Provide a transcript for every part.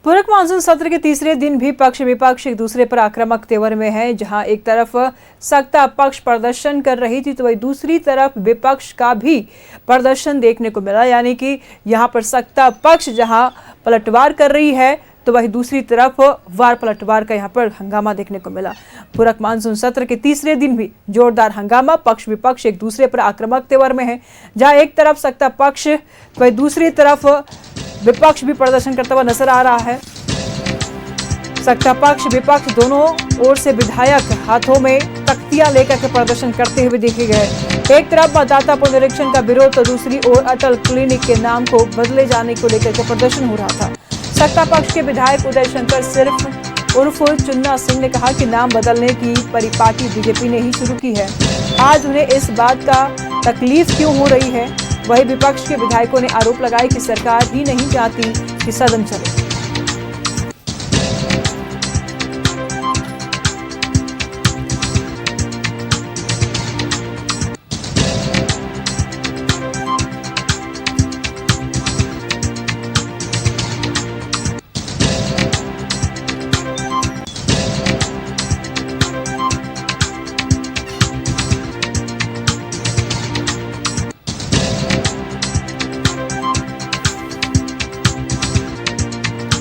पूरक मानसून सत्र के तीसरे दिन भी पक्ष विपक्ष एक दूसरे पर आक्रामक तेवर में है। जहां एक तरफ सत्ता पक्ष प्रदर्शन कर रही थी तो वही दूसरी तरफ विपक्ष का भी प्रदर्शन देखने को मिला। यानी कि यहां पर सत्ता पक्ष जहां पलटवार कर रही है तो वही दूसरी तरफ वार पलटवार का यहां पर हंगामा देखने को मिला। पूरक मानसून सत्र के तीसरे दिन भी जोरदार हंगामा, पक्ष विपक्ष एक दूसरे पर आक्रामक तेवर में है। जहां एक तरफ सत्ता पक्ष तो वही दूसरी तरफ विपक्ष भी प्रदर्शन करता हुआ नजर आ रहा है। सत्ता पक्ष विपक्ष दोनों ओर से विधायक हाथों में तख्तियां लेकर के प्रदर्शन करते हुए देखे गए। एक तरफ मतदाता पुनरीक्षण का विरोध तो दूसरी ओर अटल क्लिनिक के नाम को बदले जाने को लेकर के प्रदर्शन हो रहा था। सत्ता पक्ष के विधायक उदय शंकर सिर्फ उर्फ चुन्ना सिंह ने कहा कि नाम बदलने की परिपाटी बीजेपी ने ही शुरू की है। आज उन्हें इस बात का तकलीफ क्यों हो रही है। वही विपक्ष के विधायकों ने आरोप लगाया कि सरकार ही नहीं चाहती कि सदन चले।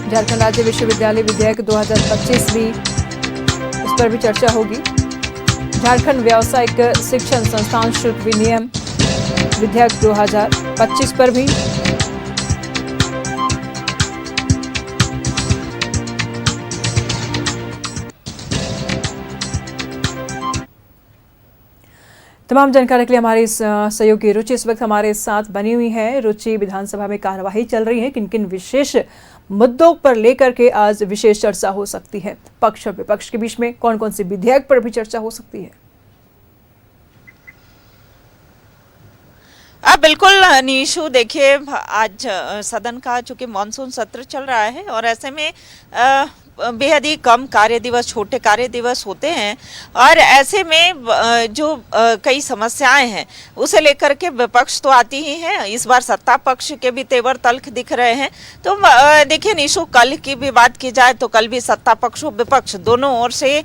झारखंड राज्य विश्वविद्यालय विधेयक 2025 भी इस पर भी चर्चा होगी। झारखंड व्यावसायिक शिक्षण संस्थान शुल्क विनियम विधेयक 2025 पर भी तमाम जानकारी के लिए हमारे इस सहयोगी रुचि इस वक्त हमारे साथ बनी हुई है। रुचि, विधानसभा में कार्यवाही चल रही है, किन किन विशेष मुद्दों पर लेकर के आज विशेष चर्चा हो सकती है? पक्ष और विपक्ष के बीच में कौन कौन से विधेयक पर भी चर्चा हो सकती है? बिल्कुल नीशू, देखिए आज सदन का चूंकि मानसून सत्र चल रहा है और ऐसे में बेहद ही कम कार्य दिवस, छोटे कार्य दिवस होते हैं और ऐसे में जो कई समस्याएं हैं उसे लेकर के विपक्ष तो आती ही है। इस बार सत्ता पक्ष के भी तेवर तल्ख दिख रहे हैं। तो देखिए नीशू, कल की भी बात की जाए तो कल भी सत्ता पक्ष हो विपक्ष दोनों ओर से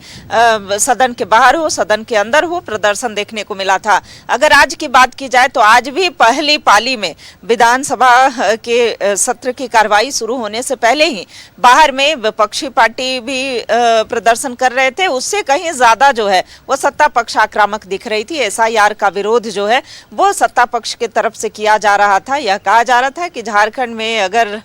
सदन के बाहर हो सदन के अंदर हो प्रदर्शन देखने को मिला था। अगर आज की बात की जाए तो आज भी पहली पाली में विधानसभा के सत्र की कार्रवाई शुरू होने से पहले ही बाहर में विपक्षी पार्टी भी प्रदर्शन कर रहे थे। उससे कहीं ज्यादा जो है वो सत्ता पक्ष आक्रामक दिख रही थी। एसआईआर का विरोध जो है वो सत्ता पक्ष की तरफ से किया जा रहा था। यह कहा जा रहा था कि झारखंड में अगर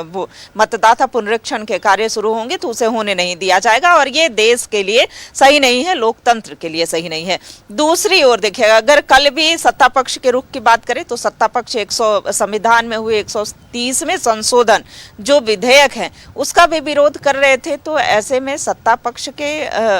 वो मतदाता पुनरीक्षण के कार्य शुरू होंगे तो उसे होने नहीं दिया जाएगा और ये देश के लिए सही नहीं है, लोकतंत्र के लिए सही नहीं है। दूसरी ओर देखिएगा, अगर कल भी सत्ता पक्ष के रुख की बात करें तो सत्ता पक्ष संविधान में हुए 130वें संशोधन जो विधेयक है उसका भी विरोध कर रहे थे। तो ऐसे में सत्ता पक्ष के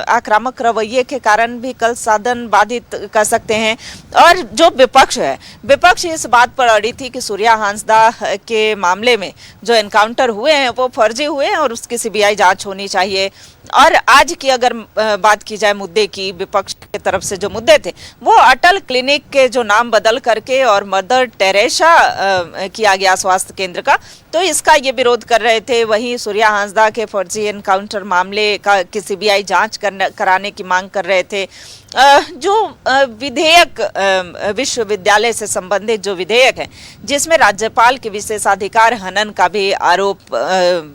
आक्रामक रवैये के कारण भी कल सदन बाधित कर सकते हैं। और जो विपक्ष है, विपक्ष इस बात पर अड़ी थी कि सूर्या हांसदा के मामले में जो एनकाउंटर हुए हैं वो फर्जी हुए हैं और उसकी सीबीआई जांच होनी चाहिए। और आज की अगर बात की जाए मुद्दे की, विपक्ष की तरफ से जो मुद्दे थे वो अटल क्लिनिक के जो नाम बदल करके और मदर टेरेसा किया गया स्वास्थ्य केंद्र का, तो इसका ये विरोध कर रहे थे। वहीं सूर्या हांसदा के फर्जी एनकाउंटर मामले की सीबीआई जांच कराने की मांग कर रहे थे। जो विधेयक विश्वविद्यालय से संबंधित जो विधेयक है जिसमें राज्यपाल के विशेषाधिकार हनन का भी आरोप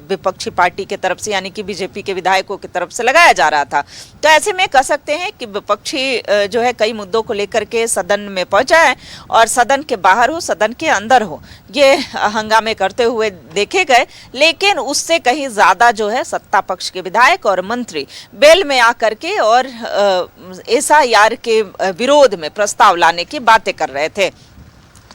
विपक्षी पार्टी के तरफ से यानी कि बीजेपी के विधायकों की तरफ से लगाया जा रहा था। तो ऐसे में कह सकते हैं कि विपक्षी जो है कई मुद्दों को लेकर के सदन में पहुंचा है और सदन के बाहर हो सदन के अंदर हो ये हंगामे करते हुए देखे गए। लेकिन उससे कहीं ज्यादा जो है सत्ता पक्ष के विधायक और मंत्री बेल में आकर के और एसआईआर के विरोध में प्रस्ताव लाने की बातें कर रहे थे।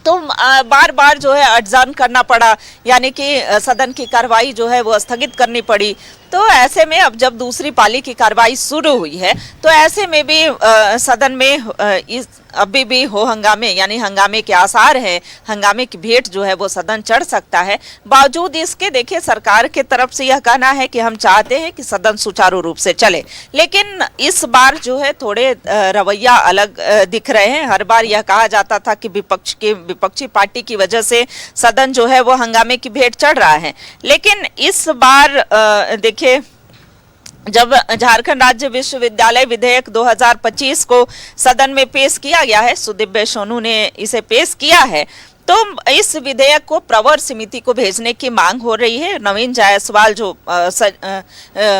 तो बार बार जो है अडजर्न करना पड़ा, यानी कि सदन की कार्रवाई जो है वो स्थगित करनी पड़ी। तो ऐसे में अब जब दूसरी पाली की कार्रवाई शुरू हुई है तो ऐसे में भी सदन में अभी भी हो हंगामे, यानी हंगामे के आसार हैं, हंगामे की भेंट जो है वो सदन चढ़ सकता है। बावजूद इसके देखिए सरकार के तरफ से यह कहना है कि हम चाहते हैं कि सदन सुचारू रूप से चले, लेकिन इस बार जो है थोड़े रवैया अलग दिख रहे हैं। हर बार यह कहा जाता था कि विपक्षी पार्टी की वजह से सदन जो है वो हंगामे की भेंट चढ़ रहा है, लेकिन इस बार देखिए जब झारखंड राज्य विश्वविद्यालय विधेयक 2025 को सदन में पेश किया गया है, सुदीव्य सोनू ने इसे पेश किया है, तो इस विधेयक को प्रवर समिति को भेजने की मांग हो रही है। नवीन जायसवाल जो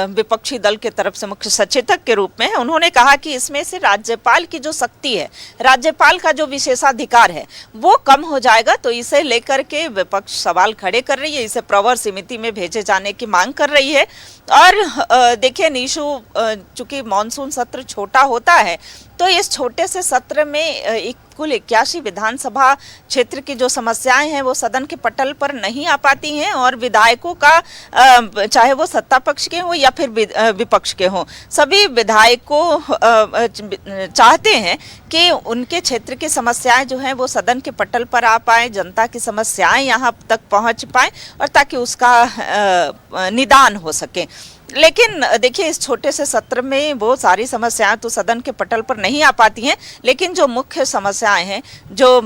विपक्षी दल के तरफ से मुख्य सचेतक के रूप में है, उन्होंने कहा कि इसमें से राज्यपाल की जो शक्ति है, राज्यपाल का जो विशेषाधिकार है वो कम हो जाएगा, तो इसे लेकर के विपक्ष सवाल खड़े कर रही है, इसे प्रवर समिति में भेजे जाने की मांग कर रही है। और देखिए निशु, चूंकि मानसून सत्र छोटा होता है तो इस छोटे से सत्र में कुल 81 विधानसभा क्षेत्र की जो समस्याएं हैं वो सदन के पटल पर नहीं आ पाती हैं, और विधायकों का चाहे वो सत्ता पक्ष के हों या फिर विपक्ष के हों, सभी विधायकों चाहते हैं कि उनके क्षेत्र की समस्याएं जो हैं वो सदन के पटल पर आ पाए, जनता की समस्याएं यहाँ तक पहुँच पाए और ताकि उसका निदान हो सके। लेकिन देखिए इस छोटे से सत्र में वो सारी समस्याएं तो सदन के पटल पर नहीं आ पाती हैं, लेकिन जो मुख्य समस्याएं हैं, जो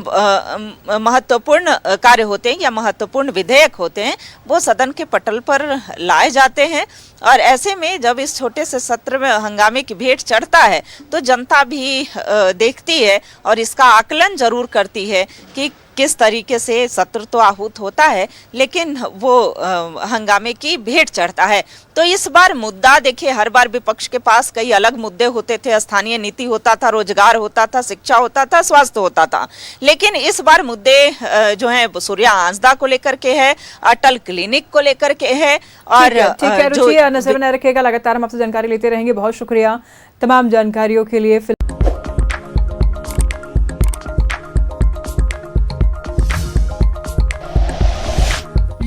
महत्वपूर्ण कार्य होते हैं या महत्वपूर्ण विधेयक होते हैं, वो सदन के पटल पर लाए जाते हैं। और ऐसे में जब इस छोटे से सत्र में हंगामे की भेंट चढ़ता है तो जनता भी देखती है और इसका आकलन जरूर करती है कि किस तरीके से सत्र तो आहूत होता है लेकिन वो हंगामे की भेंट चढ़ता है। तो इस बार मुद्दा देखिए, हर बार विपक्ष के पास कई अलग मुद्दे होते थे, स्थानीय नीति होता था, रोजगार होता था, शिक्षा होता था, स्वास्थ्य होता था, लेकिन इस बार मुद्दे जो है सूर्या आंसदा को लेकर के है, अटल क्लिनिक को लेकर के है। और ठीक है रुचि, नजर बनाए रखिएगा, लगातार हम आपसे जानकारी लेते रहेंगे। बहुत शुक्रिया तमाम जानकारियों के लिए।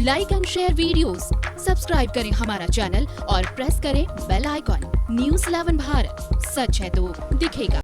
Like and share videos, subscribe करें हमारा चैनल और प्रेस करें बेल आइकॉन। न्यूज़ 11 भारत, सच है तो दिखेगा।